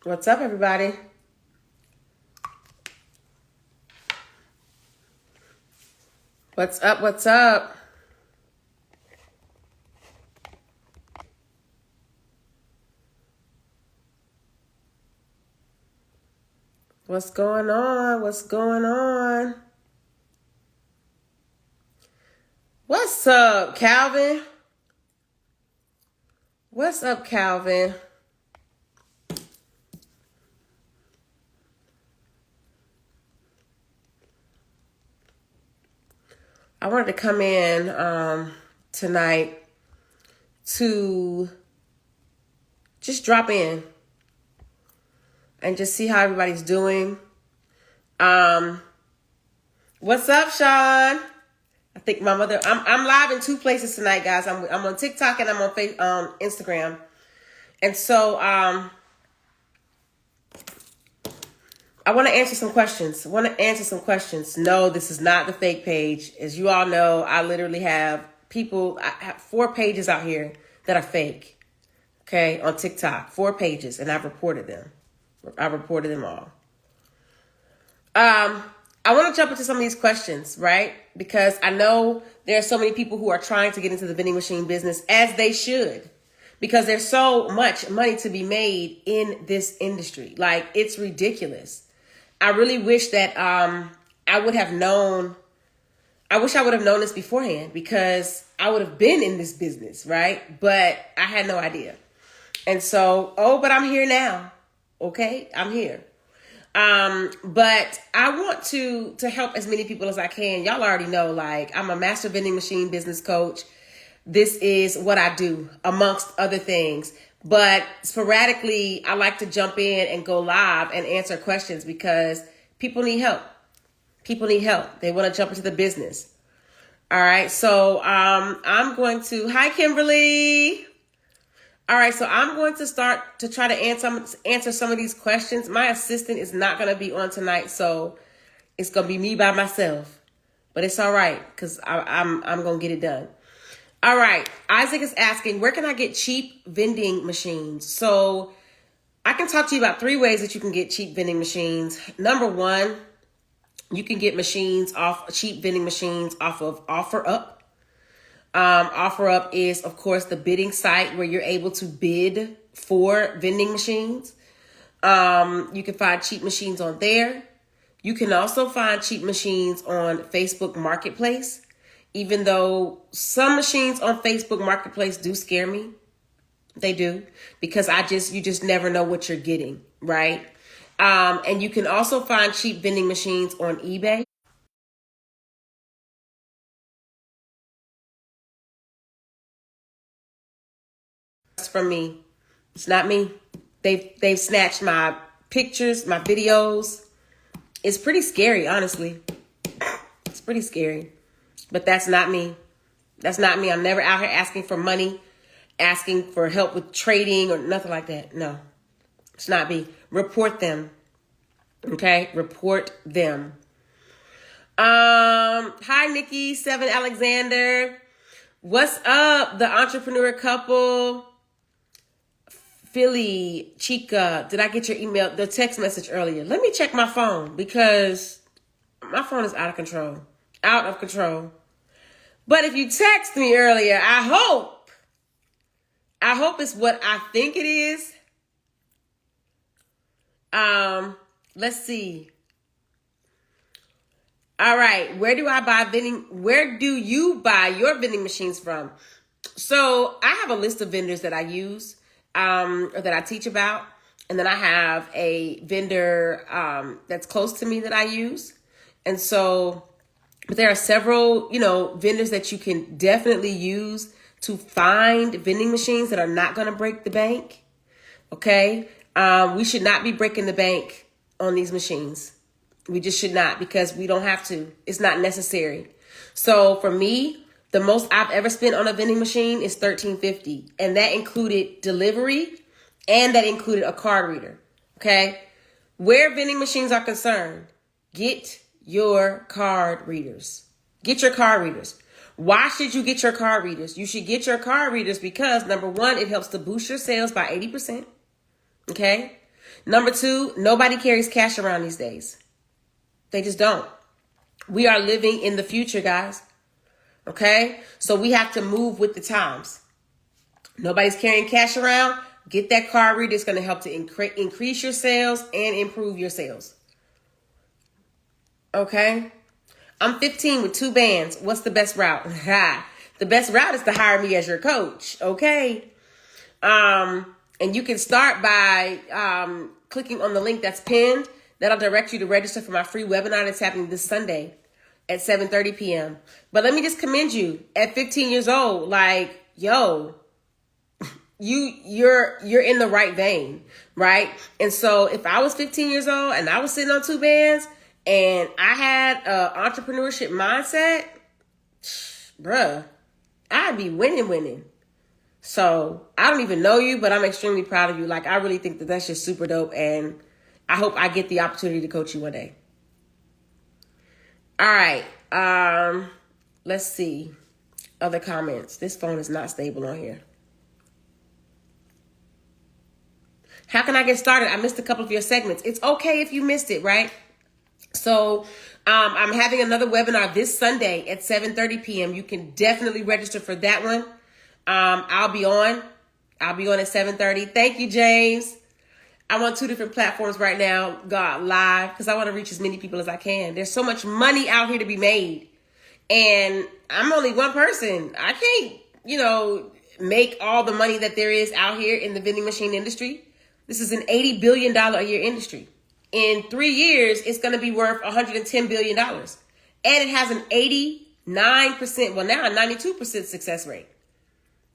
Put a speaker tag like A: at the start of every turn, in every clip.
A: What's up, everybody? What's up? What's up? What's going on? What's going on? What's up, Calvin? What's up, Calvin? I wanted to come in tonight to just drop in and just see how everybody's doing. What's up, Sean? I think my mother. I'm live in two places tonight, guys. I'm on TikTok and I'm on Instagram, and so I want to answer some questions. No, this is not the fake page. As you all know, I literally have people. I have 4 pages out here that are fake. Okay, on TikTok, 4 pages, and I've reported them. I reported them all. I want to jump into some of these questions, right? Because I know there are so many people who are trying to get into the vending machine business, as they should, because there's so much money to be made in this industry. Like, it's ridiculous. I really wish that I would have known. I wish I would have known this beforehand, because I would have been in this business, right? But I had no idea. And so, but I'm here now. Okay, I'm here. But I want to help as many people as I can. Y'all already know, like, I'm a master vending machine business coach. This is what I do, amongst other things. But sporadically, I like to jump in and go live and answer questions, because people need help. People need help. They want to jump into the business. All right. So I'm going to, hi, Kimberly. All right, so I'm going to start to try to answer some of these questions. My assistant is not going to be on tonight, so it's going to be me by myself. But it's all right, because I'm going to get it done. All right, Isaac is asking, where can I get cheap vending machines? So I can talk to you about 3 ways that you can get cheap vending machines. Number 1, you can get cheap vending machines off of OfferUp. OfferUp is, of course, the bidding site where you're able to bid for vending machines. You can find cheap machines on there. You can also find cheap machines on Facebook Marketplace, even though some machines on Facebook Marketplace do scare me. They do, because you just never know what you're getting, right? And you can also find cheap vending machines on eBay. From me. It's not me. They've snatched my pictures, my videos. It's pretty scary, honestly. It's pretty scary. But that's not me. That's not me. I'm never out here asking for money, asking for help with trading or nothing like that. No. It's not me. Report them. Okay? Report them. Hi, Nikki, 7 Alexander. What's up, the entrepreneur couple? Philly, Chica, did I get your email, the text message earlier? Let me check my phone, because my phone is out of control. Out of control. But if you text me earlier, I hope it's what I think it is. Let's see. All right, where do you buy your vending machines from? So I have a list of vendors that I use. Or that I teach about. And then I have a vendor that's close to me that I use. And so, but there are several, vendors that you can definitely use to find vending machines that are not going to break the bank. Okay? We should not be breaking the bank on these machines. We just should not, because we don't have to. It's not necessary. So for me, the most I've ever spent on a vending machine is $13.50. And that included delivery, and that included a card reader. Okay? Where vending machines are concerned, get your card readers. Get your card readers. Why should you get your card readers? You should get your card readers because, number 1, it helps to boost your sales by 80%. Okay? Number two, nobody carries cash around these days. They just don't. We are living in the future, guys. Okay? So we have to move with the times. Nobody's carrying cash around. Get that card reader. It's going to help to increase your sales and improve your sales. Okay? I'm 15 with 2 bands. What's the best route? The best route is to hire me as your coach. Okay? And you can start by clicking on the link that's pinned. That'll direct you to register for my free webinar that's happening this Sunday at 7:30 p.m. But let me just commend you at 15 years old. Like, yo, you're in the right vein, right? And so if I was 15 years old and I was sitting on 2 bands and I had an entrepreneurship mindset, bruh, I'd be winning. So I don't even know you, but I'm extremely proud of you. Like, I really think that that's just super dope. And I hope I get the opportunity to coach you one day. All right. Let's see. Other comments. This phone is not stable on here. How can I get started? I missed a couple of your segments. It's okay if you missed it, right? So I'm having another webinar this Sunday at 7:30 p.m. You can definitely register for that one. I'll be on at 7:30. Thank you, James. I'm on 2 different platforms right now, live, because I want to reach as many people as I can. There's so much money out here to be made. And I'm only one person. I can't, make all the money that there is out here in the vending machine industry. This is an $80 billion a year industry. In 3 years, it's going to be worth $110 billion. And it has an 89%, well now a 92% success rate.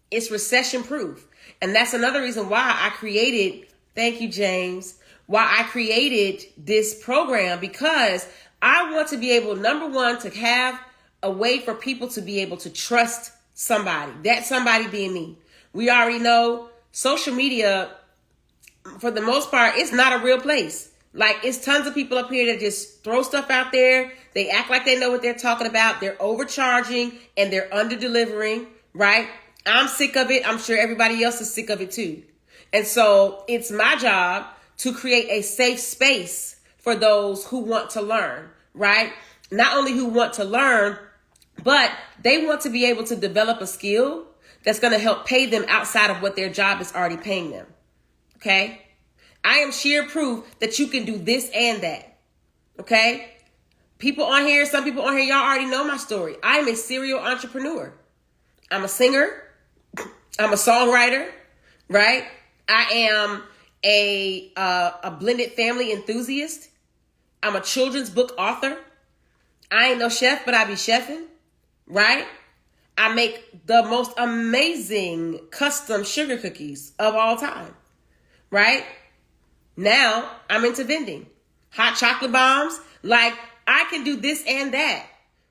A: It's recession proof. And that's another reason why I created, thank you, James, why I created this program, because I want to be able, number one, to have a way for people to be able to trust somebody. That somebody being me. We already know social media, for the most part, it's not a real place. Like, it's tons of people up here that just throw stuff out there. They act like they know what they're talking about. They're overcharging and they're under-delivering, right? I'm sick of it. I'm sure everybody else is sick of it too. And so it's my job to create a safe space for those who want to learn, right? Not only who want to learn, but they want to be able to develop a skill that's going to help pay them outside of what their job is already paying them. Okay? I am sheer proof that you can do this and that. Okay? People on here, some people on here, y'all already know my story. I am a serial entrepreneur. I'm a singer. I'm a songwriter, right? I am a blended family enthusiast. I'm a children's book author. I ain't no chef, but I be chefing, right? I make the most amazing custom sugar cookies of all time, right? Now I'm into vending. Hot chocolate bombs. Like, I can do this and that,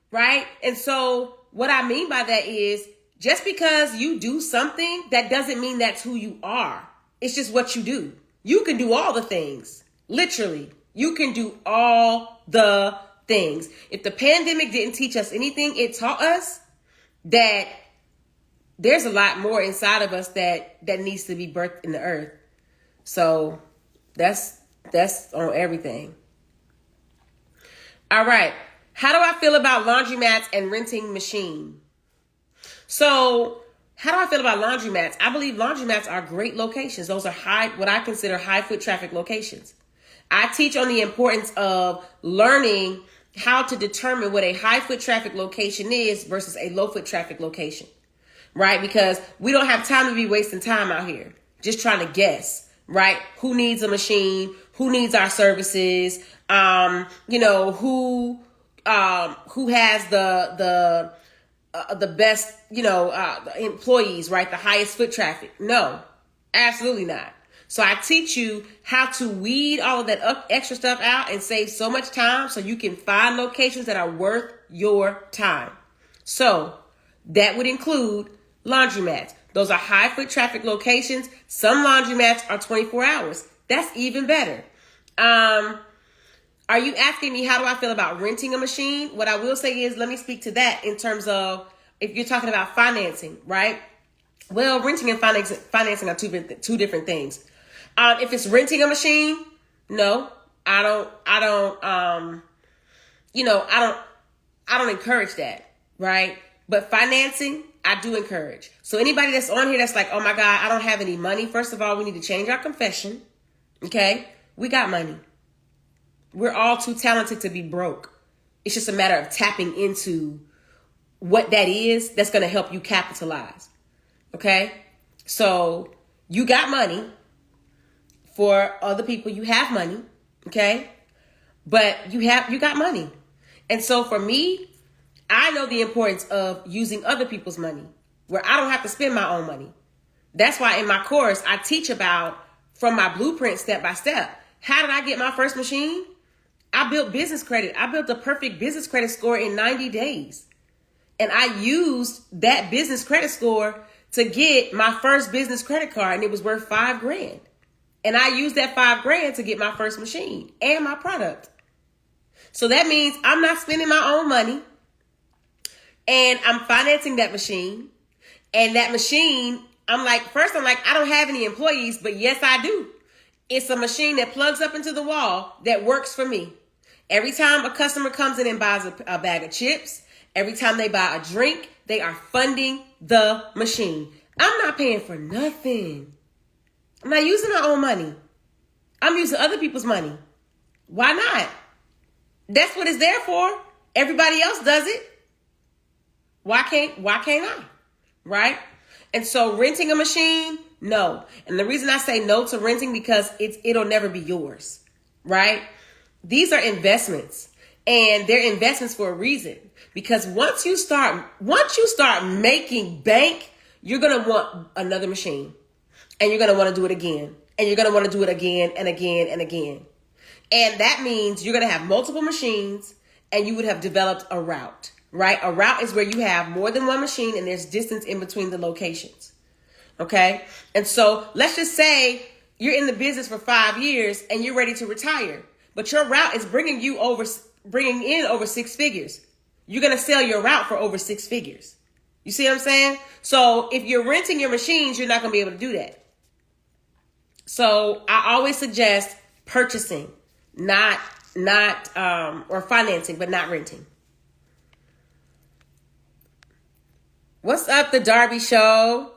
A: right? And so what I mean by that is, just because you do something, that doesn't mean that's who you are. It's just what you do. You can do all the things. Literally, you can do all the things. If the pandemic didn't teach us anything, it taught us that there's a lot more inside of us that needs to be birthed in the earth. So that's on everything. All right. How do I feel about laundromats and renting machine? So how do I feel about laundromats? I believe laundromats are great locations. Those are what I consider high foot traffic locations. I teach on the importance of learning how to determine what a high foot traffic location is versus a low foot traffic location, right? Because we don't have time to be wasting time out here just trying to guess, right? Who needs a machine? Who needs our services? Who has the best, employees, right? The highest foot traffic. No, absolutely not. So I teach you how to weed all of that extra stuff out and save so much time so you can find locations that are worth your time. So that would include laundromats. Those are high foot traffic locations. Some laundromats are 24 hours. That's even better. Are you asking me, how do I feel about renting a machine? What I will say is, let me speak to that in terms of if you're talking about financing, right? Well, renting and financing are two different things. If it's renting a machine, No, I don't encourage that, right? But financing, I do encourage. So anybody that's on here that's like, oh my God, I don't have any money. First of all, we need to change our confession. Okay? We got money. We're all too talented to be broke. It's just a matter of tapping into what that is that's going to help you capitalize. Okay? So you got money. For other people, you have money. Okay? But you got money. And so for me, I know the importance of using other people's money where I don't have to spend my own money. That's why in my course, I teach about from my blueprint step by step. How did I get my first machine? I built business credit. I built a perfect business credit score in 90 days. And I used that business credit score to get my first business credit card, and it was worth $5,000. And I used that $5,000 to get my first machine and my product. So that means I'm not spending my own money, and I'm financing that machine. And that machine, I'm like, I don't have any employees, but yes, I do. It's a machine that plugs up into the wall that works for me. Every time a customer comes in and buys a bag of chips, every time they buy a drink, they are funding the machine. I'm not paying for nothing. I'm not using my own money. I'm using other people's money. Why not? That's what it's there for. Everybody else does it. Why can't I? Right? And so renting a machine, no. And the reason I say no to renting because it'll never be yours. Right? These are investments, and they're investments for a reason. Because once you start making bank, you're going to want another machine, and you're going to want to do it again, and you're going to want to do it again and again and again. And that means you're going to have multiple machines, and you would have developed a route, right? A route is where you have more than one machine and there's distance in between the locations. Okay. And so let's just say you're in the business for 5 years and you're ready to retire, but your route is bringing in over 6 figures. You're going to sell your route for over 6 figures. You see what I'm saying? So if you're renting your machines, you're not going to be able to do that. So I always suggest purchasing, or financing, but not renting. What's up, The Darby Show?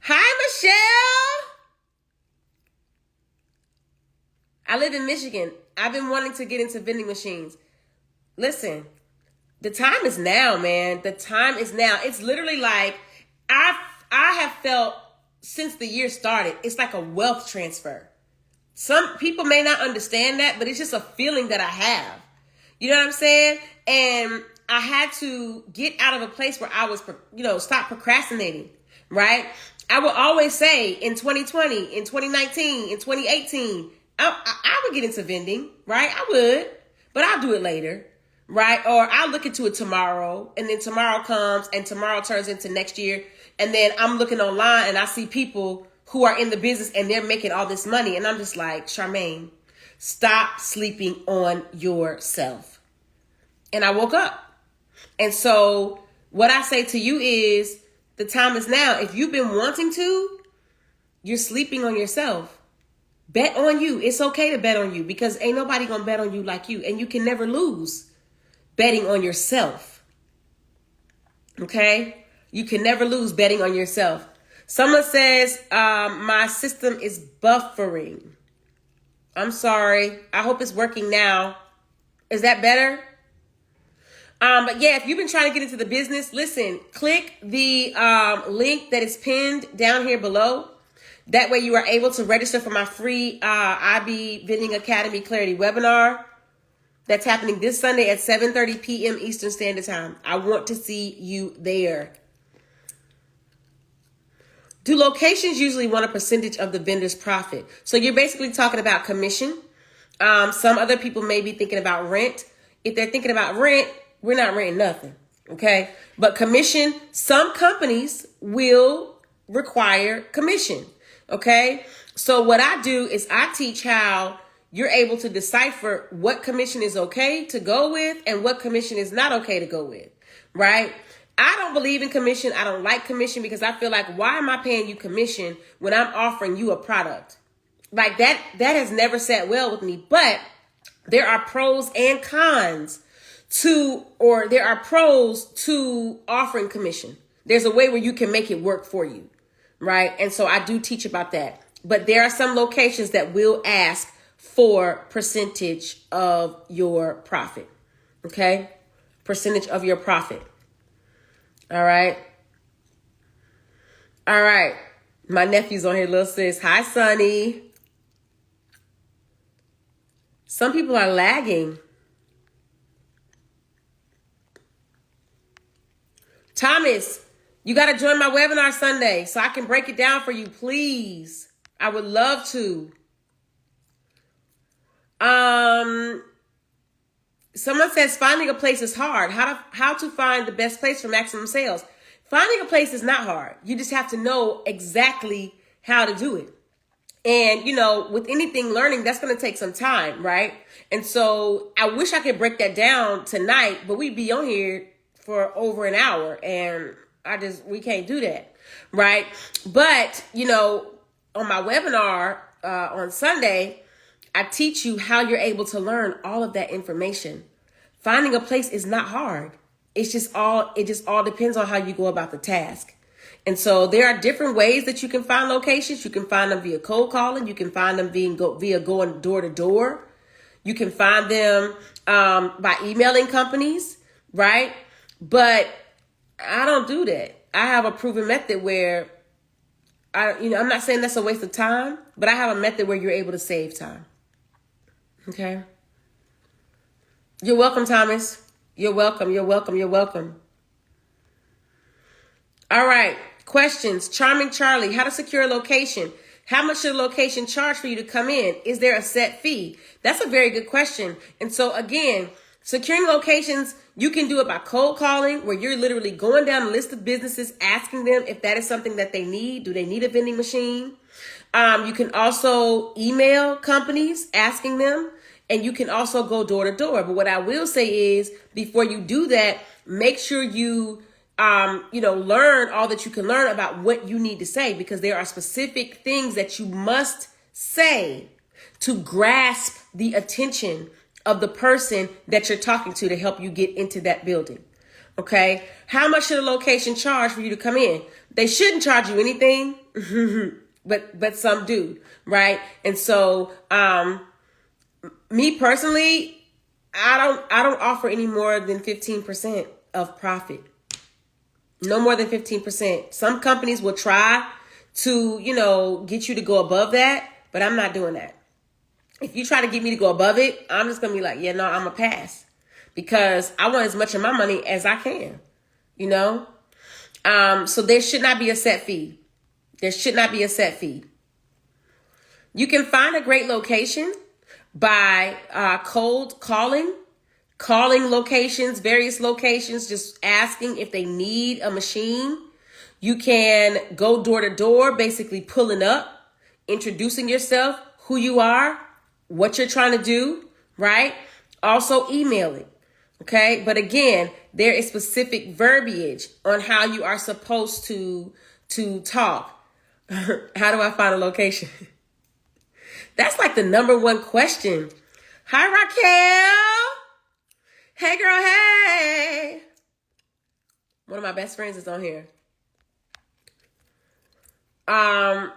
A: Hi, Michelle. I live in Michigan. I've been wanting to get into vending machines. Listen, the time is now, man. The time is now. It's literally like I have felt since the year started, it's like a wealth transfer. Some people may not understand that, but it's just a feeling that I have. You know what I'm saying? And I had to get out of a place where I was, stop procrastinating, right? I will always say in 2020, in 2019, in 2018, I would get into vending, right? I would, but I'll do it later, right? Or I'll look into it tomorrow, and then tomorrow comes and tomorrow turns into next year. And then I'm looking online and I see people who are in the business and they're making all this money. And I'm just like, Charmaine, stop sleeping on yourself. And I woke up. And so what I say to you is the time is now. If you've been wanting to, you're sleeping on yourself. Bet on you. It's okay to bet on you because ain't nobody gonna bet on you like you. And you can never lose betting on yourself. Okay? You can never lose betting on yourself. Someone says, my system is buffering. I'm sorry. I hope it's working now. Is that better? But yeah, if you've been trying to get into the business, listen, click the link that is pinned down here below. That way you are able to register for my free IB Vending Academy Clarity webinar. That's happening this Sunday at 7:30 p.m. Eastern Standard Time. I want to see you there. Do locations usually want a percentage of the vendor's profit? So you're basically talking about commission. Some other people may be thinking about rent. If they're thinking about rent, we're not renting nothing. Okay. But commission, some companies will require commission. Okay. So what I do is I teach how you're able to decipher what commission is okay to go with and what commission is not okay to go with. Right. I don't believe in commission. I don't like commission because I feel like, why am I paying you commission when I'm offering you a product? like that has never sat well with me. But there are pros and cons there are pros to offering commission. There's a way where you can make it work for you, right? And so I do teach about that. But there are some locations that will ask for percentage of your profit. Okay? Percentage of your profit. All right. All right. My nephew's on here, little sis. Hi, Sonny. Some people are lagging. Thomas, you got to join my webinar Sunday so I can break it down for you, please. I would love to. Someone says finding a place is hard. How to find the best place for maximum sales? Finding a place is not hard. You just have to know exactly how to do it. And, with anything learning, that's going to take some time, right? And so I wish I could break that down tonight, but we'd be on here for over an hour and we can't do that, right? But, on my webinar on Sunday, I teach you how you're able to learn all of that information. Finding a place is not hard. It just all depends on how you go about the task. And so there are different ways that you can find locations. You can find them via cold calling. You can find them via going door to door. You can find them by emailing companies, right? But I don't do that. I have a proven method where I'm not saying that's a waste of time, but I have a method where you're able to save time. Okay. You're welcome, Thomas. You're welcome. You're welcome. You're welcome. All right. Questions. Charming Charlie. How to secure a location. How much should a location charge for you to come in? Is there a set fee? That's a very good question. And so again, securing locations, you can do it by cold calling, where you're literally going down a list of businesses, asking them if that is something that they need. Do they need a vending machine? You can also email companies asking them, and you can also go door to door. But what I will say is, before you do that, make sure you learn all that you can learn about what you need to say, because there are specific things that you must say to grasp the attention of the person that you're talking to help you get into that building. Okay. How much should a location charge for you to come in? They shouldn't charge you anything, but some do. Right. And so, me personally, I don't offer any more than 15% of profit. No more than 15%. Some companies will try to, get you to go above that, but I'm not doing that. If you try to get me to go above it, I'm just going to be like, yeah, no, I'm a pass, because I want as much of my money as I can, So there should not be a set fee. There should not be a set fee. You can find a great location by cold calling locations, various locations, just asking if they need a machine. You can go door to door, basically pulling up, introducing yourself, who you are, what you're trying to do, right? Also emailing, okay? But again, there is specific verbiage on how you are supposed to talk. How do I find a location? That's like the number one question. Hi, Raquel. Hey, girl, hey. One of my best friends is on here. How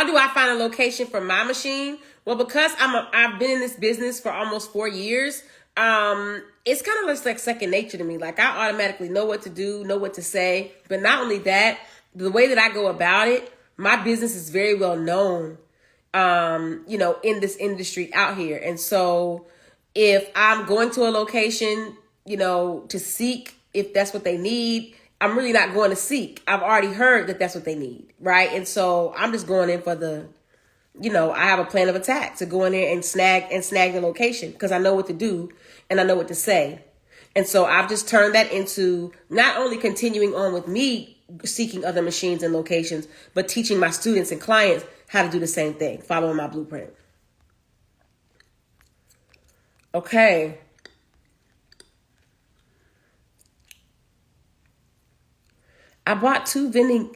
A: do I find a location for my machine? Well, because I've been in this business for almost 4 years, it's kind of just like second nature to me. Like, I automatically know what to do, know what to say. But not only that, the way that I go about it, my business is very well known, in this industry out here. And so if I'm going to a location, to seek if that's what they need, I'm really not going to seek. I've already heard that that's what they need, right? And so I'm just going in for I have a plan of attack to go in there and snag the location, because I know what to do and I know what to say. And so I've just turned that into not only continuing on with me seeking other machines and locations, but teaching my students and clients how to do the same thing, following my blueprint. Okay. I bought two vending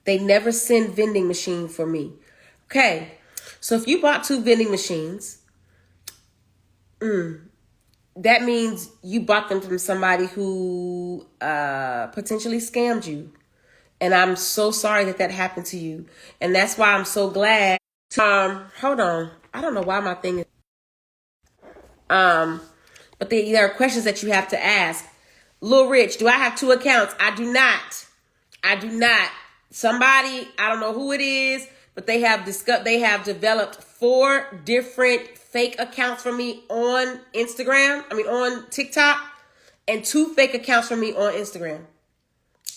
A: They never send vending machine for me. Okay. So if you bought 2 vending machines, that means you bought them from somebody who potentially scammed you. And I'm so sorry that happened to you. And that's why I'm so glad. Hold on. I don't know why my thing is. But there are questions that you have to ask. Lil Rich, do I have 2 accounts? I do not. I do not. Somebody, I don't know who it is, but they have developed 4 different fake accounts for me on on TikTok, and 2 fake accounts for me on Instagram.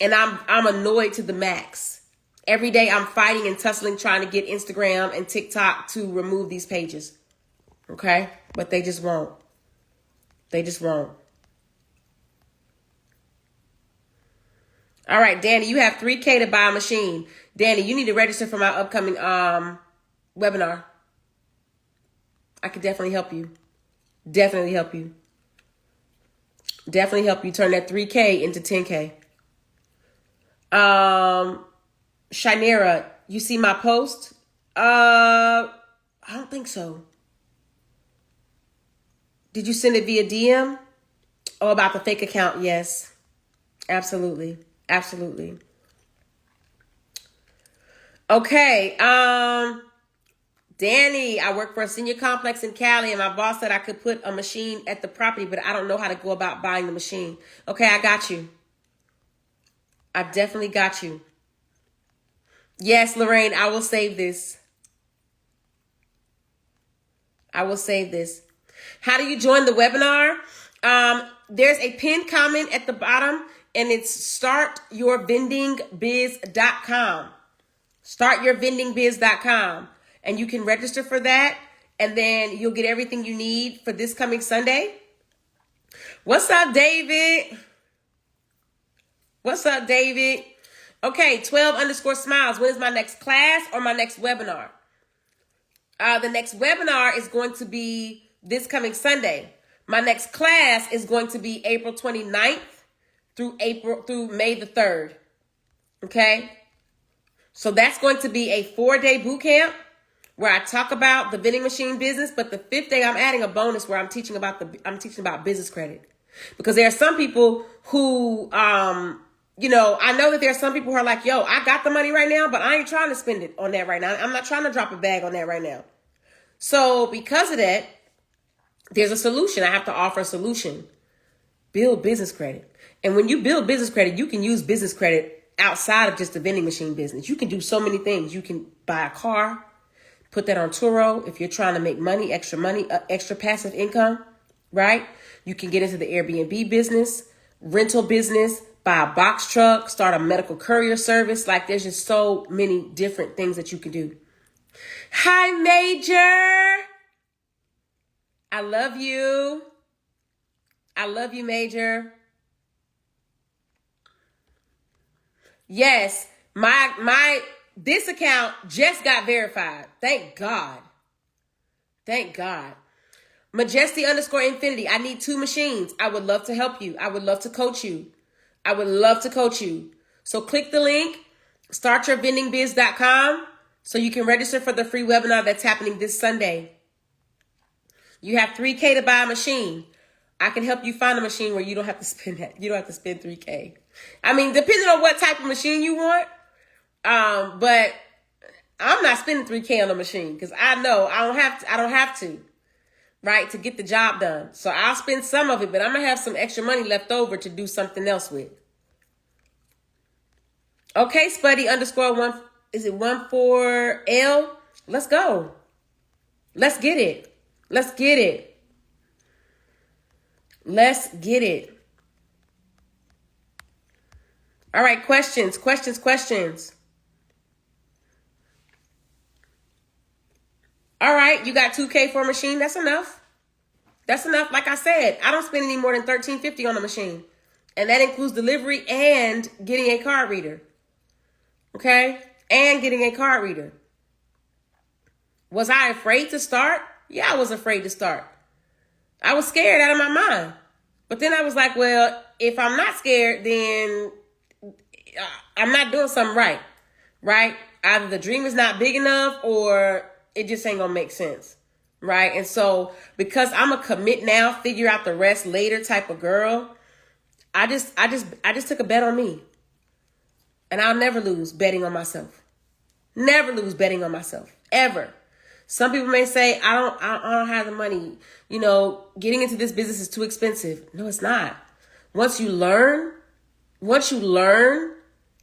A: And I'm annoyed to the max. Every day I'm fighting and tussling trying to get Instagram and TikTok to remove these pages. Okay? But they just won't. They just won't. All right, Danny, you have $3K to buy a machine. Danny, you need to register for my upcoming webinar. I could definitely help you. Definitely help you. Definitely help you turn that 3K into 10K. Shinera, you see my post? I don't think so. Did you send it via DM? Oh, about the fake account? Yes. Absolutely. Absolutely. Okay. Danny, I work for a senior complex in Cali, and my boss said I could put a machine at the property, but I don't know how to go about buying the machine. Okay, I got you. I definitely got you. Yes, Lorraine, I will save this. I will save this. How do you join the webinar? There's a pinned comment at the bottom, and it's startyourvendingbiz.com. Startyourvendingbiz.com. And you can register for that, and then you'll get everything you need for this coming Sunday. What's up, David? What's up, David? Okay, 12_smiles. When is my next class or my next webinar? The next webinar is going to be this coming Sunday. My next class is going to be April 29th through May the 3rd. Okay? So that's going to be a 4-day boot camp where I talk about the vending machine business, but the 5th day I'm adding a bonus where I'm teaching about business credit. Because there are some people who I know that there are some people who are like, yo, I got the money right now, but I ain't trying to spend it on that right now. I'm not trying to drop a bag on that right now. So because of that, there's a solution. I have to offer a solution. Build business credit. And when you build business credit, you can use business credit outside of just the vending machine business. You can do so many things. You can buy a car, put that on Turo if you're trying to make money, extra passive income, right? You can get into the Airbnb business, rental business, buy a box truck, start a medical courier service. Like, there's just so many different things that you can do. Hi, Major. I love you. I love you, Major. Yes, this account just got verified. Thank God. Thank God. Majesty_infinity. I need 2 machines. I would love to help you. I would love to coach you. So click the link, startyourvendingbiz.com, so you can register for the free webinar that's happening this Sunday. You have $3K to buy a machine. I can help you find a machine where you don't have to spend that. You don't have to spend $3K. I mean, depending on what type of machine you want. But I'm not spending $3K on a machine because I know I don't have to, right, to get the job done. So I'll spend some of it, but I'm going to have some extra money left over to do something else with. Okay, Spuddy_1, is it 14L? Let's go. Let's get it. Let's get it. Let's get it. All right, questions. All right, you got $2K for a machine. That's enough. Like I said, I don't spend any more than $13.50 on a machine. And that includes delivery and getting a card reader. Okay? And getting a card reader. Was I afraid to start? Yeah, I was afraid to start. I was scared out of my mind. But then I was like, well, if I'm not scared, then I'm not doing something right. right? Either the dream is not big enough or it just ain't gonna make sense, right? And so because I'm a commit now, figure out the rest later type of girl, I just took a bet on me. And I'll never lose betting on myself. Never lose betting on myself. Ever. Some people may say, I don't have the money. Getting into this business is too expensive. No, it's not. Once you learn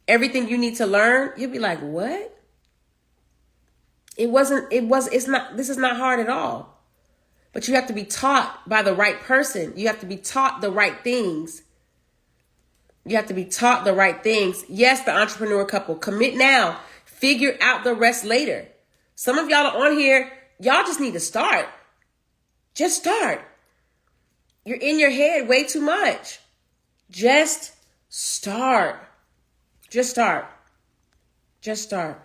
A: everything you need to learn, you'll be like, what? This is not hard at all. But you have to be taught by the right person. You have to be taught the right things. Yes, the entrepreneur couple, commit now, figure out the rest later. Some of y'all are on here. Y'all just need to start. Just start. You're in your head way too much. Just start. Just start. Just start.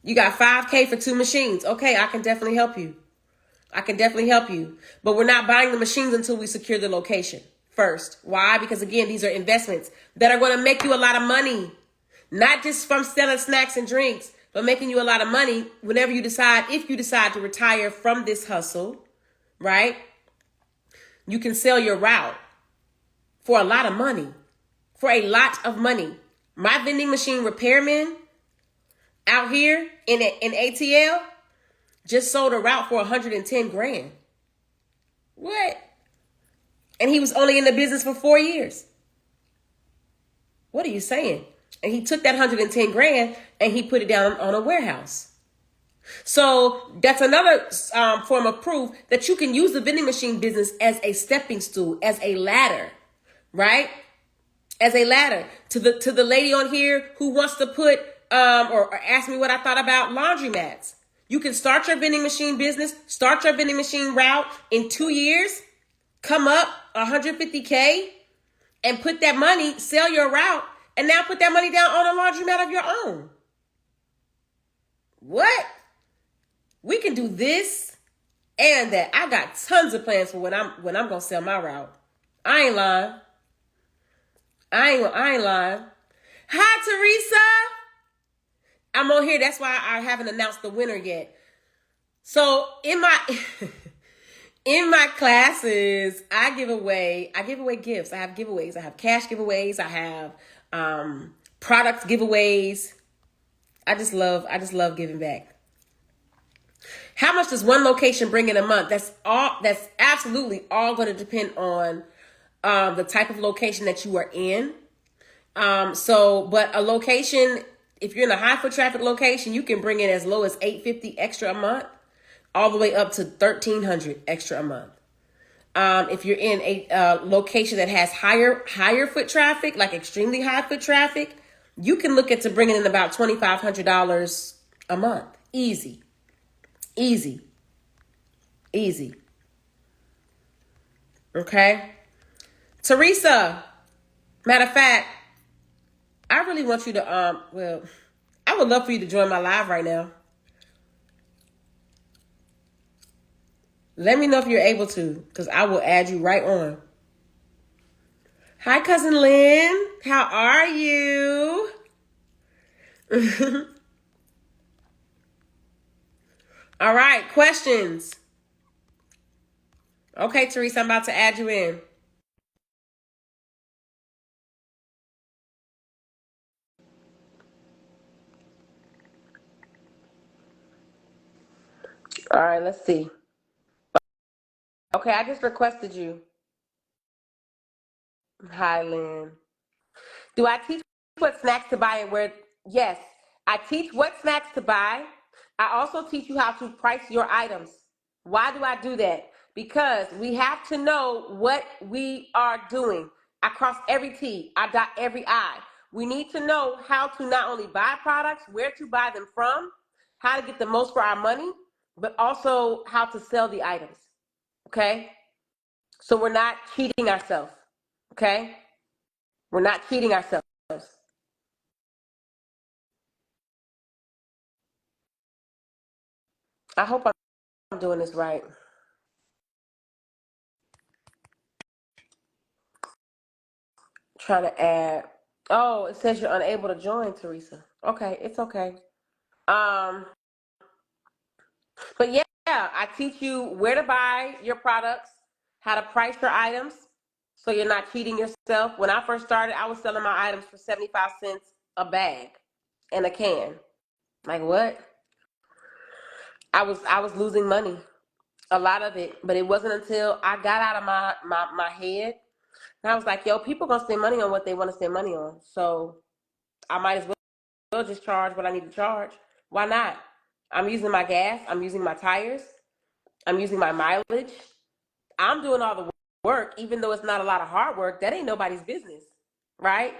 A: You got $5,000 for 2 machines. Okay, I can definitely help you. But we're not buying the machines until we secure the location first. Why? Because again, these are investments that are going to make you a lot of money. Not just from selling snacks and drinks, but making you a lot of money if you decide to retire from this hustle, right? You can sell your route for a lot of money. My vending machine repairman out here in ATL just sold a route for 110 grand. What? And he was only in the business for 4 years. What are you saying? And he took that 110 grand and he put it down on a warehouse. So that's another form of proof that you can use the vending machine business as a stepping stool, as a ladder, right? As a ladder to the lady on here who wants to put or ask me what I thought about laundromats. You can start your vending machine business, start your vending machine route in 2 years, come up $150K and put that money, sell your route, and now put that money down on a laundromat of your own. What? We can do this and that. I got tons of plans for when I'm gonna sell my route. I ain't lying. Hi, Teresa. I'm on here. That's why I haven't announced the winner yet. So in my classes, I give away gifts. I have giveaways. I have cash giveaways. I have product giveaways. I just love giving back. How much does one location bring in a month? That's absolutely all going to depend on the type of location that you are in. But a location, if you're in a high foot traffic location, you can bring in as low as $850 extra a month, all the way up to $1,300 extra a month. If you're in a location that has higher foot traffic, like extremely high foot traffic, you can look into bringing in about $2,500 a month. Easy. Okay. Teresa, matter of fact, I really want you to, I would love for you to join my live right now. Let me know if you're able to, because I will add you right on. Hi, Cousin Lynn. How are you? All right, questions. Okay, Teresa, I'm about to add you in. All right, let's see. Okay, I just requested you. Hi, Lynn. Do I teach what snacks to buy and where? Yes, I teach what snacks to buy. I also teach you how to price your items. Why do I do that? Because we have to know what we are doing. I cross every T, I dot every I. We need to know how to not only buy products, where to buy them from, how to get the most for our money, but also how to sell the items. Okay? So we're not cheating ourselves. Okay? We're not cheating ourselves. I hope I'm doing this right. Trying to add. Oh, it says you're unable to join, Teresa. Okay, it's okay. Um, but yeah, I teach you where to buy your products, how to price your items, so you're not cheating yourself. When I first started, I was selling my items for 75 cents a bag and a can. Like what? I was losing money, a lot of it, but it wasn't until I got out of my head and I was like, yo, people gonna spend money on what they want to spend money on. So I might as well just charge what I need to charge. Why not? I'm using my gas, I'm using my tires, I'm using my mileage. I'm doing all the work, even though it's not a lot of hard work. That ain't nobody's business, right?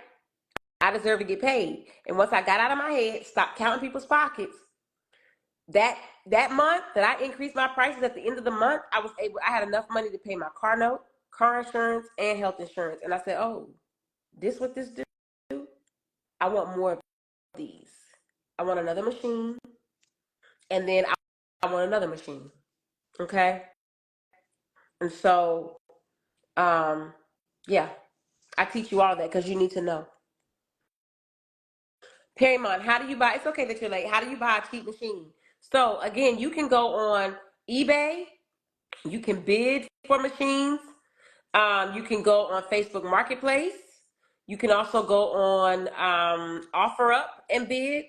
A: I deserve to get paid. And once I got out of my head, stopped counting people's pockets, that that month that I increased my prices at the end of the month, I had enough money to pay my car note, car insurance, and health insurance. And I said, oh, this what this do? I want more of these. I want another machine, and then I want another machine. Okay? And so, yeah, I teach you all of that because you need to know. Perrymon, how do you buy? It's okay that you're late. How do you buy a cheap machine? So again, you can go on eBay. You can bid for machines. You can go on Facebook Marketplace. You can also go on OfferUp and bid.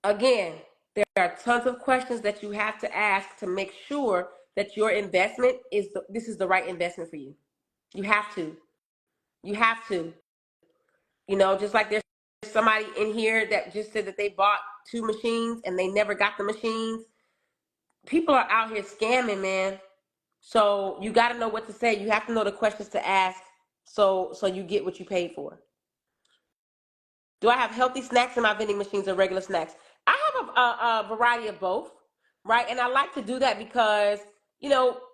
A: Again, there are tons of questions that you have to ask to make sure that your investment this is the right investment for you. You have to. You have to. Just like there's somebody in here that just said that they bought 2 machines and they never got the machines. People are out here scamming, man. So you got to know what to say. You have to know the questions to ask so you get what you paid for. Do I have healthy snacks in my vending machines or regular snacks? I have a variety of both, right? And I like to do that because,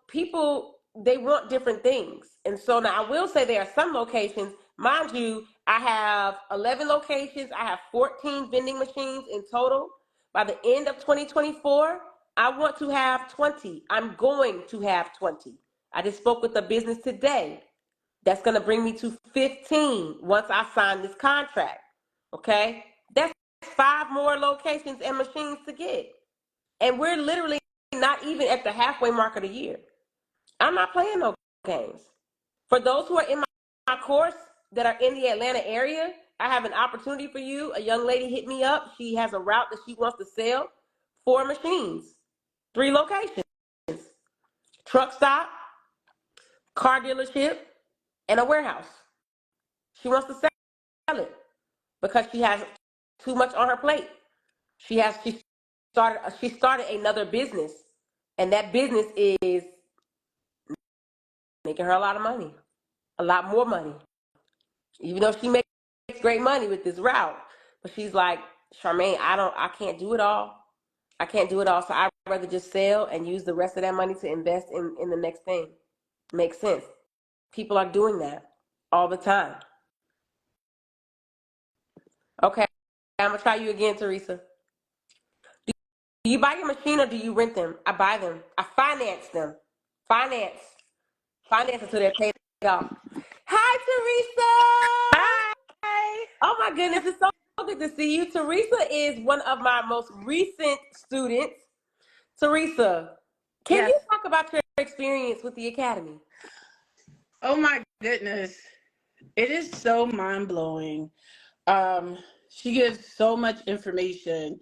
A: people, they want different things. And so now I will say there are some locations, mind you, I have 11 locations. I have 14 vending machines in total. By the end of 2024, I want to have 20. I'm going to have 20. I just spoke with a business today. That's going to bring me to 15 once I sign this contract. Okay? That's 5 more locations and machines to get. And we're literally not even at the halfway mark of the year. I'm not playing no games. For those who are in my course that are in the Atlanta area, I have an opportunity for you. A young lady hit me up. She has a route that she wants to sell, 4 machines, 3 locations, truck stop, car dealership, and a warehouse. She wants to sell it because she has too much on her plate. She started another business, and that business is making her a lot of money, a lot more money. Even though she makes great money with this route, but she's like, Charmaine, I can't do it all. I can't do it all, so I'd rather just sell and use the rest of that money to invest in the next thing. Makes sense. People are doing that all the time. Okay, I'm gonna try you again, Teresa. Do you buy your machine or do you rent them? I buy them. I finance them. Finance. Finance until they're paid off. Hi, Teresa.
B: Hi.
A: Oh my goodness, it's so good to see you. Teresa is one of my most recent students. Teresa, can
B: Yes.
A: you talk about your experience with the Academy?
B: Oh my goodness. It is so mind-blowing. Um, she gives so much information.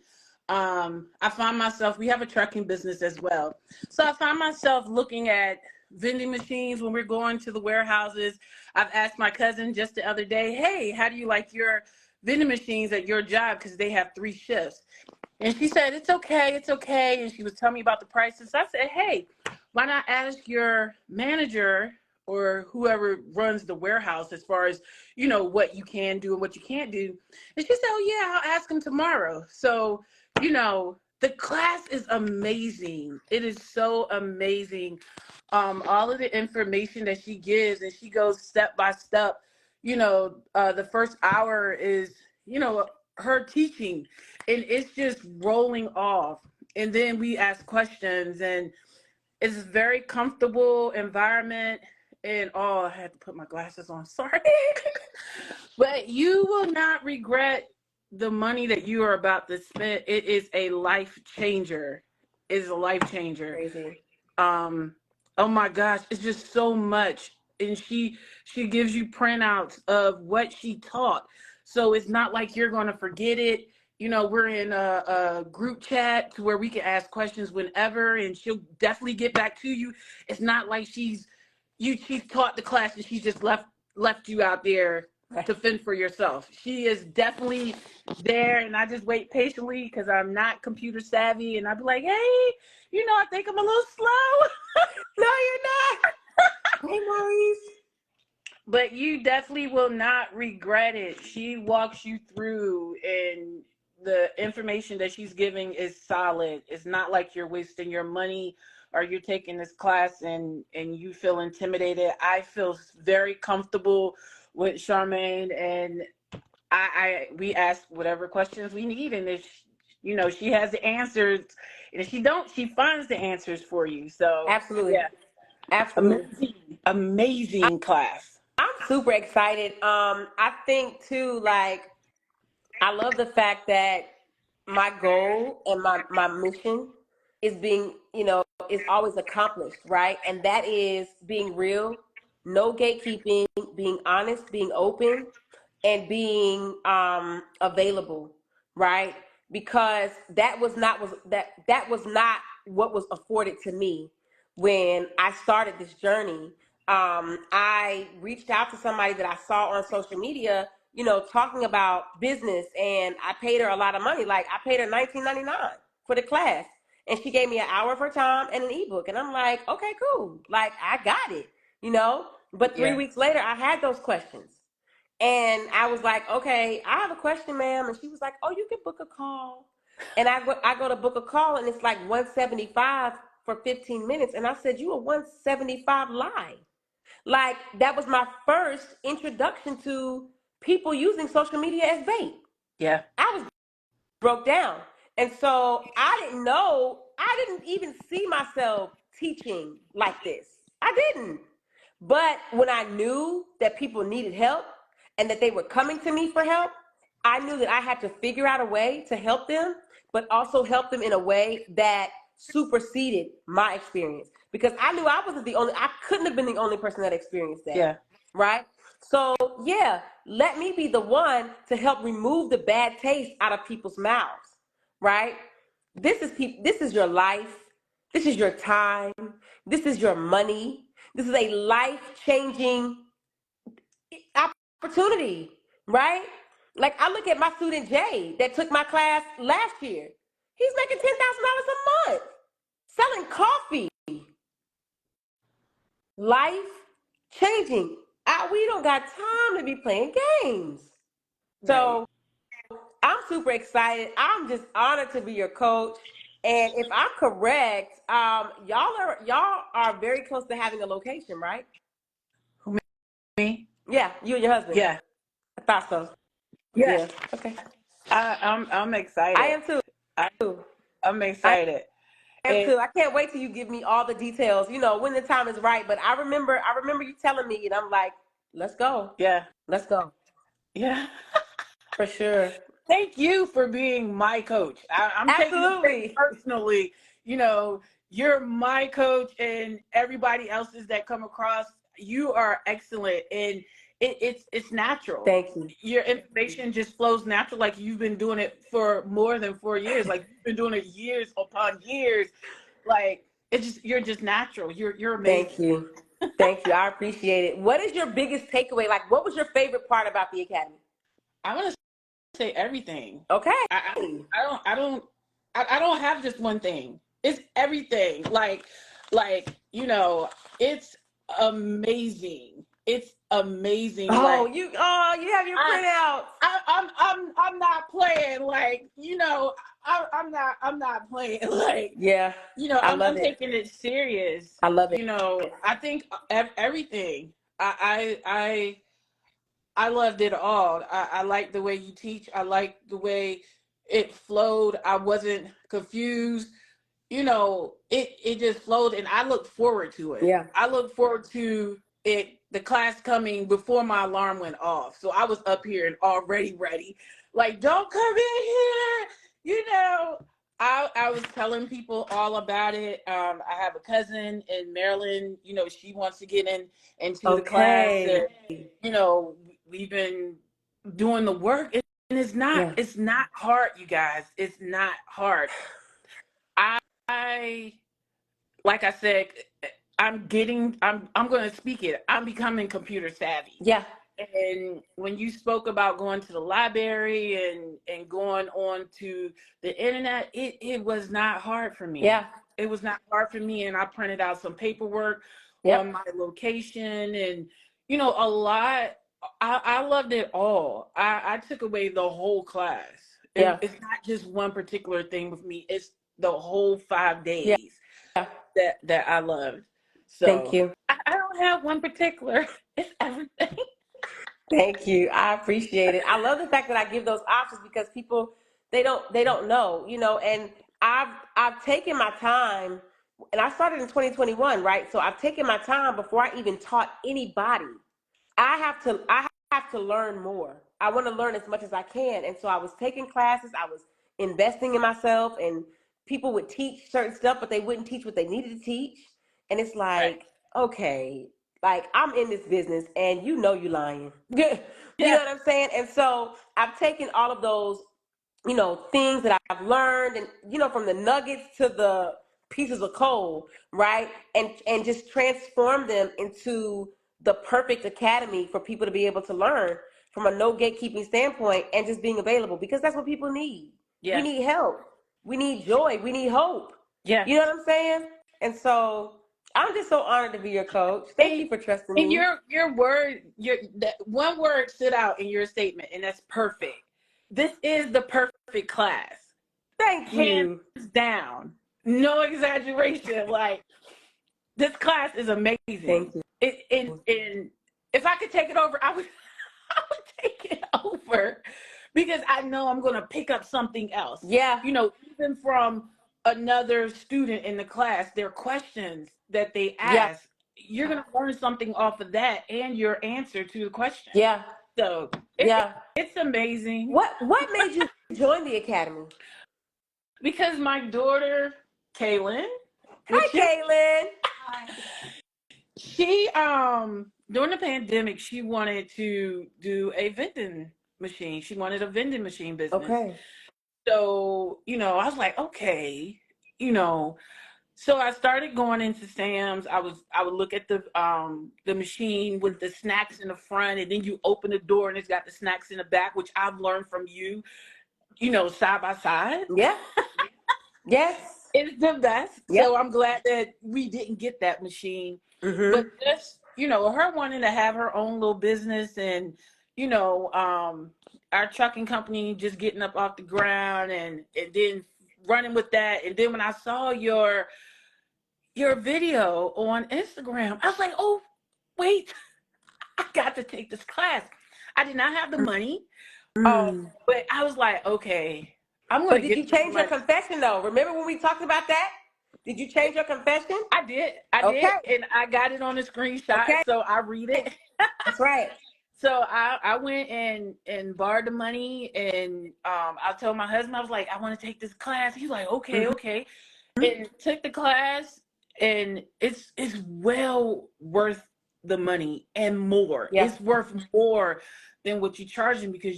B: I find myself, we have a trucking business as well. So I find myself looking at vending machines when we're going to the warehouses. I've asked my cousin just the other day, hey, how do you like your vending machines at your job? Because they have 3 shifts. And she said, it's okay, it's okay. And she was telling me about the prices. So I said, hey, why not ask your manager or whoever runs the warehouse as far as, what you can do and what you can't do. And she said, oh, yeah, I'll ask him tomorrow. So, the class is amazing. It is so amazing. All of the information that she gives, and she goes step by step. The first hour is, her teaching, and it's just rolling off. And then we ask questions, and it's a very comfortable environment. And I had to put my glasses on. Sorry. But you will not regret the money that you are about to spend. It is a life changer. It is a life changer.
A: Crazy.
B: um oh my gosh, it's just so much. And she gives you printouts of what she taught, so it's not like you're going to forget it. We're in a group chat to where we can ask questions whenever, and she'll definitely get back to you. It's not like she's taught the class and she just left you out there
A: Right.
B: to fend for yourself. She is definitely there, and I just wait patiently because I'm not computer savvy, and I'd be like, hey, I think I'm a little slow.
A: No, you're not. Hey, Maurice.
B: But you definitely will not regret it. She walks you through, and the information that she's giving is solid. It's not like you're wasting your money or you're taking this class and you feel intimidated. I feel very comfortable with Charmaine, and we ask whatever questions we need, and if she has the answers, and if she don't, she finds the answers for you. So
A: Absolutely.
B: yeah,
A: Absolutely.
B: amazing class.
A: I'm super excited. I think too, like, I love the fact that my goal and my mission is being, is always accomplished, right? And that is being real, no gatekeeping, being honest, being open, and being available, right? Because that was not what was afforded to me when I started this journey. I reached out to somebody that I saw on social media, talking about business, and I paid her a lot of money. Like, I paid her $19.99 for the class, and she gave me an hour of her time and an ebook. And I'm like, okay, cool. Like, I got it, you know. But three
B: Yeah.
A: weeks later, I had those questions. And I was like, okay, I have a question, ma'am. And she was like, oh, you can book a call. And I go to book a call, and it's like 175 for 15 minutes. And I said, you a 175 lie. Like, that was my first introduction to people using social media as bait.
B: Yeah.
A: I was broke down. And so I didn't even see myself teaching like this. I didn't. But when I knew that people needed help and that they were coming to me for help, I knew that I had to figure out a way to help them, but also help them in a way that superseded my experience. Because I knew I couldn't have been the only person that experienced that.
B: Yeah.
A: Right? So, yeah, let me be the one to help remove the bad taste out of people's mouths. Right? This is your life. This is your time. This is your money. This is a life-changing opportunity, right? Like, I look at my student Jay that took my class last year. He's making $10,000 a month selling coffee. Life changing. We don't got time to be playing games.
B: Right.
A: So I'm super excited. I'm just honored to be your coach. And if I'm correct, y'all are very close to having a location, right?
B: Who, me?
A: Yeah, you and your husband.
B: Yeah.
A: I thought so.
B: Yes.
A: Yeah. Okay.
B: I'm
A: I
B: excited.
A: am too.
B: I, I'm
A: I
B: excited.
A: am
B: And
A: too. I can't wait till you give me all the details, when the time is right. But I remember you telling me, and I'm like, let's go.
B: yeah.
A: Let's go.
B: Yeah.
A: For sure.
B: Thank you for being my coach. I'm taking this very
A: Absolutely.
B: personally. You're my coach, and everybody else's that come across, you are excellent, and it's natural.
A: Thank you.
B: Your information just flows natural, like you've been doing it for more than 4 years. Like, you've been doing it years upon years. Like, you're just natural. You're
A: Thank
B: amazing.
A: you. Thank you. I appreciate it. What is your biggest takeaway? Like, what was your favorite part about the academy?
B: I want to say everything.
A: Okay.
B: I don't have just one thing. It's everything. It's amazing. It's amazing.
A: You have your
B: I,
A: printouts.
B: I'm not playing. I'm not playing.
A: Yeah. I
B: I'm
A: love it.
B: taking it serious.
A: I love it.
B: I think everything. I loved it all. I like the way you teach. I like the way it flowed. I wasn't confused. It just flowed, and I look forward to it.
A: Yeah.
B: I look forward to it the class coming before my alarm went off. So I was up here and already ready. Like, don't come in here. You know, I was telling people all about it. I have a cousin in Maryland. You know, she wants to get into the class,
A: Okay.
B: and you know, we've been doing the work, and
A: Yeah.
B: it's not hard, you guys. It's not hard. I like I said, I'm going to speak it. I'm becoming computer savvy.
A: Yeah.
B: And when you spoke about going to the library and going on to the internet, it was not hard for me.
A: Yeah.
B: It was not hard for me. And I printed out some paperwork on
A: Yep.
B: my location, and you know, a lot. I loved it all. I took away the whole class.
A: Yeah.
B: It's not just one particular thing with me. It's the whole 5
A: Yeah.
B: days that I loved.
A: Thank
B: So
A: you.
B: I don't have one particular. It's everything.
A: Thank you. I appreciate it. I love the fact that I give those options because people they don't know, and I've taken my time, and I started in 2021, right? So I've taken my time before I even taught anybody. I have to learn more. I want to learn as much as I can. And so I was taking classes, I was investing in myself, and people would teach certain stuff, but they wouldn't teach what they needed to teach. And it's
B: Right.
A: like, okay, like I'm in this business and you lying. You know
B: Yeah.
A: what I'm saying? And so I've taken all of those things that I've learned, and from the nuggets to the pieces of coal, right? And just transform them into the perfect academy for people to be able to learn from a no gatekeeping standpoint, and just being available, because that's what people need. We
B: Yes.
A: need help. We need joy. We need hope.
B: Yes.
A: You know what I'm saying? And so I'm just so honored to be your coach. Thank you
B: And
A: for trusting
B: and
A: me.
B: your word, your that one word stood out in your statement, and that's perfect. This is the perfect class.
A: Thank
B: Hands
A: you.
B: down. No exaggeration. Like, this class is amazing.
A: Thank you.
B: And if I could take it over, I would I would take it over, because I know I'm going to pick up something else.
A: Yeah.
B: You know, even from another student in the class, their questions that they
A: Yeah.
B: ask, you're going to learn something off of that and your answer to the question.
A: Yeah.
B: So
A: Yeah.
B: it's amazing,
A: What made you join the academy?
B: because my daughter, Kaylin,
A: Hi,
B: which you
A: Caitlin.
B: she during the pandemic, she wanted to do a vending machine. She wanted a vending machine business.
A: Okay.
B: So, you know, I was like, okay, you know. So I started going into Sam's. I would look at the machine with the snacks in the front, and then you open the door and it's got the snacks in the back, which I've learned from you, you know, side by side.
A: Yeah. Yes.
B: It's the best.
A: Yep.
B: So I'm glad that we didn't get that machine. But
A: Mm-hmm.
B: just, you know, her wanting to have her own little business, and, you know, our trucking company just getting up off the ground, and then running with that. And then when I saw your video on Instagram, I was like, oh, wait, I got to take this class. I did not have the money.
A: Mm.
B: But I was like, okay, I'm going
A: But
B: to
A: did
B: get
A: you
B: this
A: change your
B: money.
A: confession though? Remember when we talked about that? Did you change your confession?
B: I did,
A: Okay.
B: and I got it on a screenshot,
A: Okay.
B: so I read it.
A: That's right.
B: So I went and borrowed the money, and I told my husband, I was like, I want to take this class. He's like, okay,
A: Mm-hmm.
B: okay, and took the class, and it's well worth the money and more.
A: Yeah.
B: It's worth more than what you're charging, because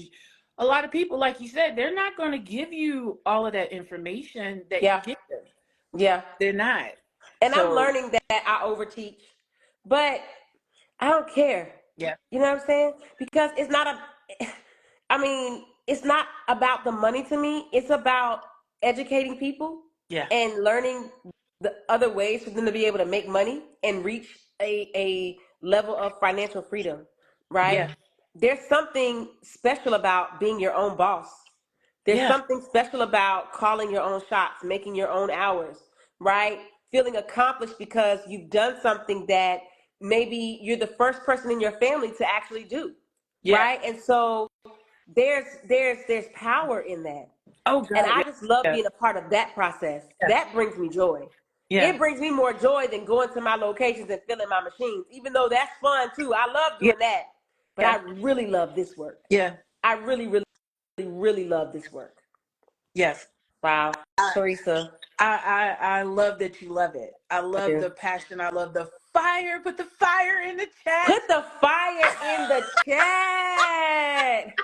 B: a lot of people, like you said, they're not going to give you all of that information that you
A: Yeah.
B: get them.
A: Yeah.
B: They're not.
A: And I'm
B: So
A: learning that I overteach, but I don't care.
B: yeah,
A: You know what I'm saying? Because it's not I mean, it's not about the money to me. It's about educating people
B: yeah,
A: and learning the other ways for them to be able to make money and reach a level of financial freedom, right?
B: yeah,
A: There's something special about being your own boss. There's
B: yeah,
A: something special about calling your own shots, making your own hours, right? Feeling accomplished because you've done something that maybe you're the first person in your family to actually do,
B: yeah.
A: right? And so there's power in that.
B: Oh
A: And
B: God,
A: I
B: yeah,
A: just love
B: yeah,
A: being a part of that process.
B: yeah.
A: That brings me joy.
B: Yeah.
A: It brings me more joy than going to my locations and filling my machines, even though that's fun too. I love
B: Yeah.
A: doing that. But I
B: Yeah.
A: really love this work.
B: Yeah.
A: I really, really, really love this work.
B: Yes.
A: Wow. Teresa.
B: I love that you love it. I
A: I
B: love
A: do.
B: the passion. I love the fire. Put the fire in the chat.
A: Put the fire in the chat.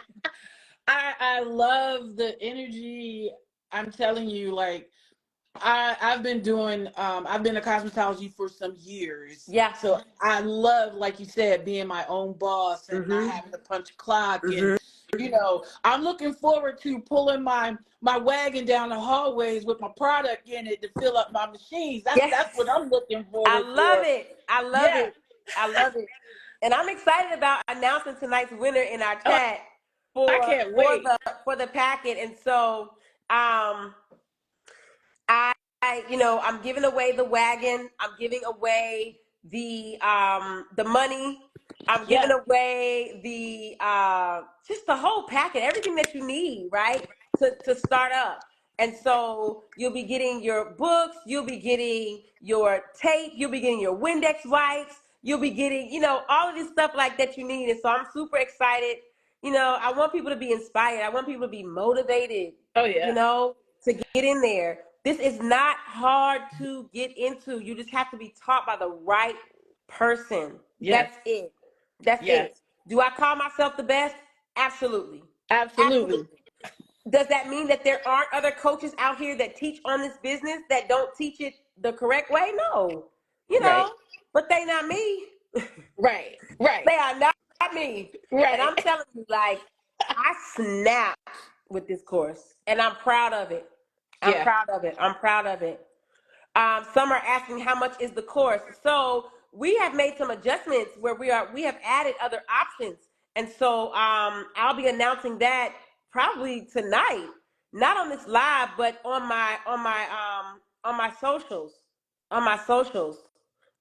B: I love the energy. I'm telling you, like I've been doing I've been in cosmetology for some years.
A: Yeah.
B: So I love, like you said, being my own boss and not
A: Mm-hmm.
B: having to punch a clock. And
A: Mm-hmm.
B: I'm looking forward to pulling my wagon down the hallways with my product in it to fill up my machines. That's what
A: Yes.
B: I'm looking
A: I
B: forward
A: love
B: for.
A: it. I love
B: Yeah.
A: it. I love it. And I'm excited about announcing tonight's winner in our
B: Oh,
A: chat
B: I
A: for
B: can't
A: for
B: wait.
A: the for the packet. And so um I, I'm giving away the wagon. I'm giving away the money. I'm giving
B: Yeah.
A: away the just the whole packet, everything that you need, right? To start up. And so you'll be getting your books, you'll be getting your tape, you'll be getting your Windex wipes, you'll be getting, all of this stuff like that you need. And so I'm super excited. I want people to be inspired. I want people to be motivated,
B: Oh yeah.
A: to get in there. This is not hard to get into. You just have to be taught by the right person.
B: Yes.
A: That's it. That's
B: Yes.
A: it. Do I call myself the best? Absolutely.
B: Absolutely.
A: Absolutely. Does that mean that there aren't other coaches out here that teach on this business that don't teach it the correct way? No.
B: Right.
A: But they not me.
B: Right. Right.
A: They are not me. And
B: Right.
A: I'm telling you, like, I snapped with this course, and I'm proud of it. I'm
B: Yeah.
A: proud of it. I'm proud of it. Some are asking how much is the course. So we have made some adjustments where we have added other options, and so I'll be announcing that probably tonight, not on this live, but on my socials, on my socials.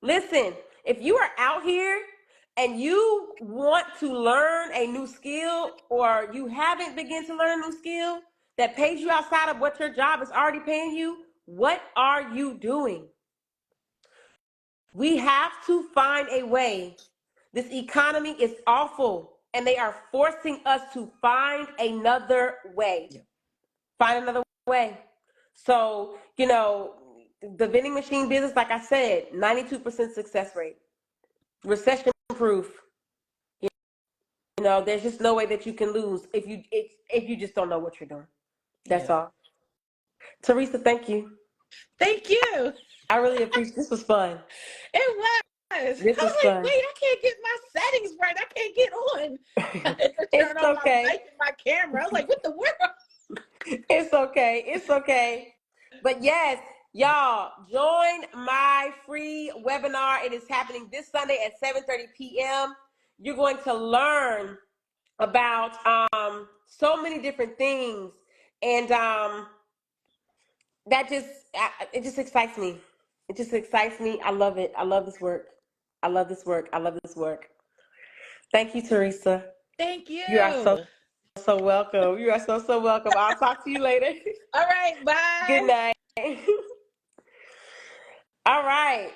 A: Listen, if you are out here and you want to learn a new skill, or you haven't begun to learn a new skill that pays you outside of what your job is already paying you, what are you doing? We have to find a way. This economy is awful, and they are forcing us to find another way.
B: Yeah.
A: Find another way. So, the vending machine business, like I said, 92% success rate, recession proof. There's just no way that you can lose if you just don't know what you're doing. That's
B: Yeah.
A: all. Teresa, thank you.
B: Thank you.
A: I really appreciate. This was fun.
B: It was. I was
A: This was
B: like,
A: fun.
B: wait, I can't get my settings right. I can't get on. I had to turn
A: It's
B: on my
A: okay.
B: mic and my camera. I was like, what the world?
A: It's okay. It's okay. But yes, y'all, join my free webinar. It is happening this Sunday at 7:30 p.m. You're going to learn about so many different things, and it just excites me. It just excites me. I love it. I love this work. I love this work. I love this work. Thank you, Teresa.
B: Thank
A: You are
B: you.
A: so welcome. You are so welcome. I'll talk to you later.
B: All right,
A: Good
B: bye.
A: night. All right.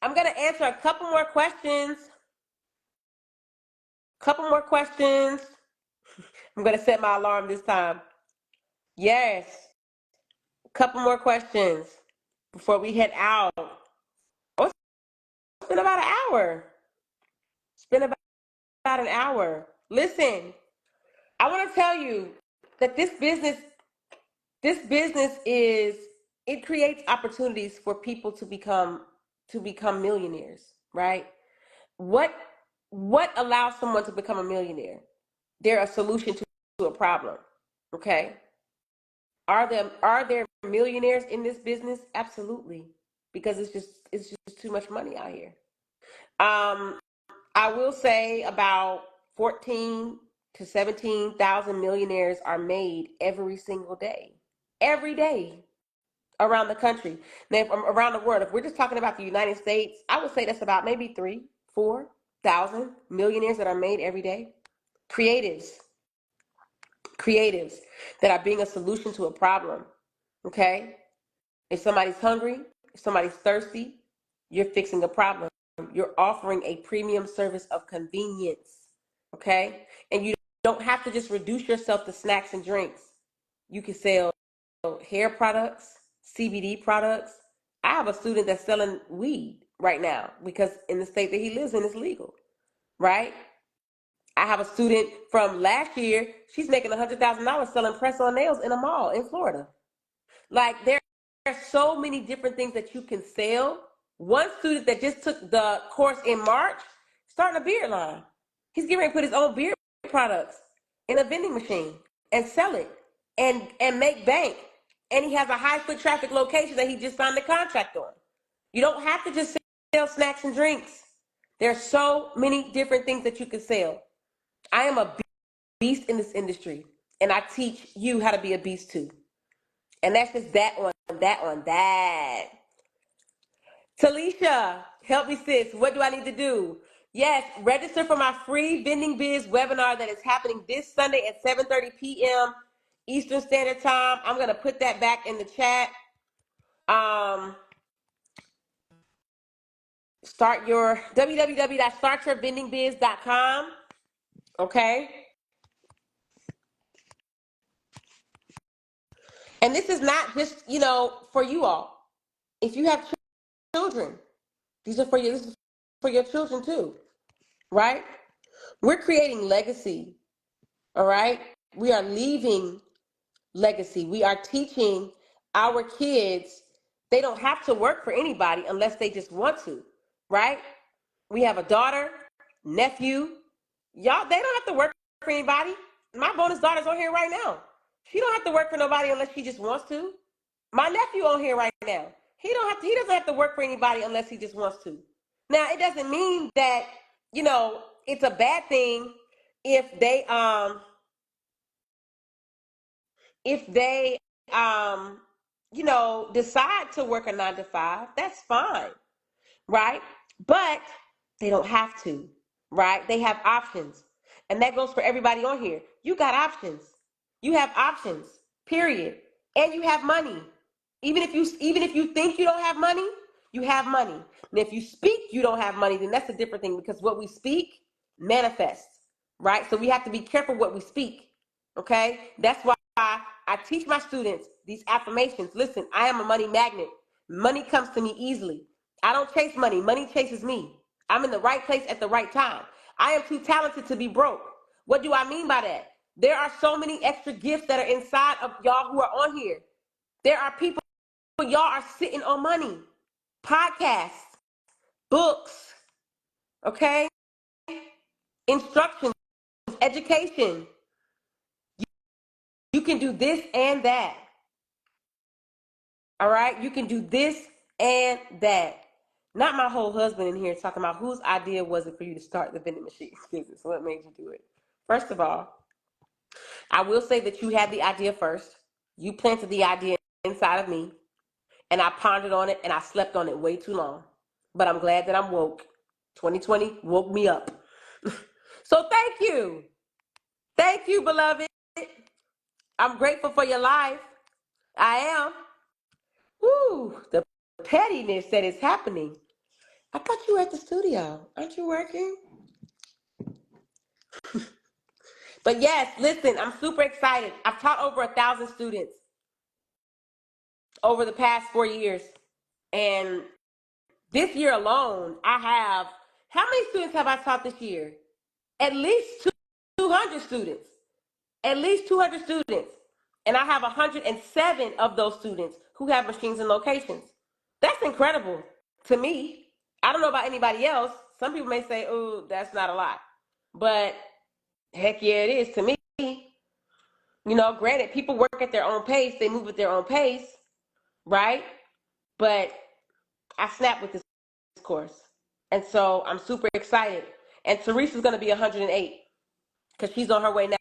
A: I'm going to answer a couple more questions. Couple more questions. I'm going to set my alarm this time. Yes. Couple more questions before we head out. Oh, it's been about an hour. It's been about an hour. Listen, I want to tell you that this business it creates opportunities for people to become millionaires, right? What what allows someone to become a millionaire? They're a solution to a problem. Okay. Are there millionaires in this business? Absolutely. Because it's just too much money out here. Um, I will say about 14 to 17,000 millionaires are made every single day. Every day around the country. Now, from around the world, if we're just talking about the United States, I would say that's about maybe 4,000 millionaires that are made every day. Creatives, creatives that are being a solution to a problem. Okay? If somebody's hungry, If somebody's thirsty, you're fixing a problem. You're offering a premium service of convenience. Okay? And you don't have to just reduce yourself to snacks and drinks. You can sell hair products, CBD products. I have a student that's selling weed right now because in the state that he lives in, it's legal, right? I have a student from last year. She's making $100,000 selling press-on nails in a mall in Florida. Like there are so many different things that you can sell. One student that just took the course in March, starting a beard line. He's getting ready to put his own beard products in a vending machine and sell it and make bank. And he has a high foot traffic location that he just signed the contract on. You don't have to just sell snacks and drinks. There's so many different things that you can sell. I am a beast in this industry, and I teach you how to be a beast too. And that's just that on that. Talisha, help me, sis. What do I need to do? Yes, register for my free Vending Biz webinar that is happening this Sunday at 7:30 p.m. Eastern Standard Time. I'm going to put that back in the chat. Start your www.startyourvendingbiz.com. Okay. And this is not just, for you all. If you have children, this is for your children too, right? We're creating legacy, all right? We are leaving legacy. We are teaching our kids they don't have to work for anybody unless they just want to, right? We have a daughter, nephew. Y'all, they don't have to work for anybody. My bonus daughter's on here right now. She don't have to work for nobody unless she just wants to. My nephew on here right now. He doesn't have to work for anybody unless he just wants to. Now, it doesn't mean that, it's a bad thing if they decide to work a 9 to 5. That's fine, right? But they don't have to, right? They have options. And that goes for everybody on here. You got options. You have options, period. And you have money. Even if you think you don't have money, you have money. And if you speak you don't have money, then that's a different thing because what we speak manifests, right? So we have to be careful what we speak. Okay? That's why I teach my students these affirmations. Listen, I am a money magnet. Money comes to me easily. I don't chase money. Money chases me. I'm in the right place at the right time. I am too talented to be broke. What do I mean by that? There are so many extra gifts that are inside of y'all who are on here. There are people, y'all are sitting on money. Podcasts, books, okay? Instructions, education. You can do this and that. All right? You can do this and that. Not my whole husband in here talking about whose idea was it for you to start the vending machine business? What made you do it? First of all, I will say that you had the idea first. You planted the idea inside of me, and I pondered on it, and I slept on it way too long. But I'm glad that I'm woke. 2020 woke me up. So thank you. Thank you, beloved. I'm grateful for your life. I am. Woo, the pettiness that is happening. I thought you were at the studio. Aren't you working? But yes, listen, I'm super excited. I've taught over 1,000 students over the past 4 years. And this year alone, how many students have I taught this year? At least 200 students. At least 200 students. And I have 107 of those students who have machines and locations. That's incredible to me. I don't know about anybody else. Some people may say, oh, that's not a lot. But heck yeah, it is to me. Granted, people work at their own pace. They move at their own pace, right? But I snapped with this course. And so I'm super excited. And Teresa's going to be 108 because she's on her way now.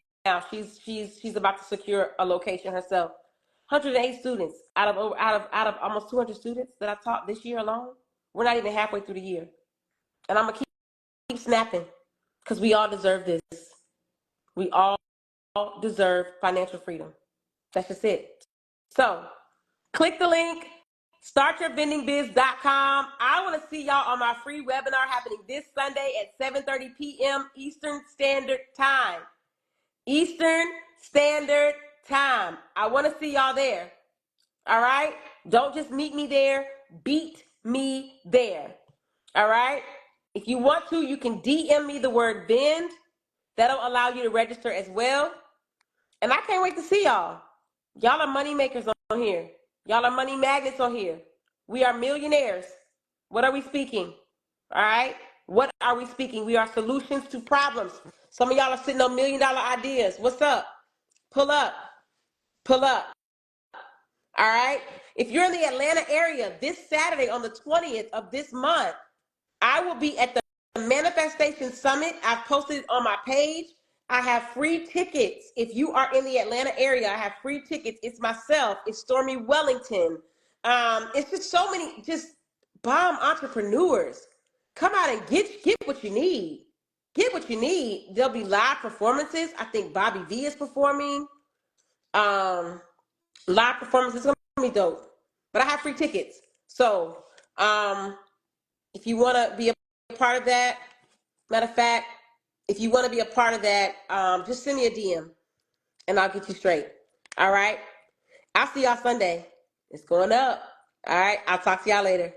A: She's about to secure a location herself. 108 students out of almost 200 students that I taught this year alone. We're not even halfway through the year. And I'm going to keep snapping because we all deserve this. We all deserve financial freedom. That's just it. So click the link, StartYourVendingBiz.com. I want to see y'all on my free webinar happening this Sunday at 7:30 p.m. Eastern Standard Time. Eastern Standard Time. I want to see y'all there. All right? Don't just meet me there. Beat me there. All right? If you want to, you can DM me the word vend. That'll allow you to register as well. And I can't wait to see y'all. Y'all are money makers on here. Y'all are money magnets on here. We are millionaires. What are we speaking? All right? What are we speaking? We are solutions to problems. Some of y'all are sitting on $1 million ideas. What's up? Pull up. Pull up. All right? If you're in the Atlanta area this Saturday on the 20th of this month, I will be at the Manifestation Summit. I've posted it on my page. I have free tickets. If you are in the Atlanta area, I have free tickets. It's myself. It's Stormy Wellington. It's just so many just bomb entrepreneurs. Come out and get what you need. Get what you need. There'll be live performances. I think Bobby V is performing. Live performances. It's gonna be dope. But I have free tickets. So if you want to be a part of that, matter of fact, if you want to be a part of that, just send me a DM and I'll get you straight. All right. I'll see y'all Sunday. It's going up. All right. I'll talk to y'all later.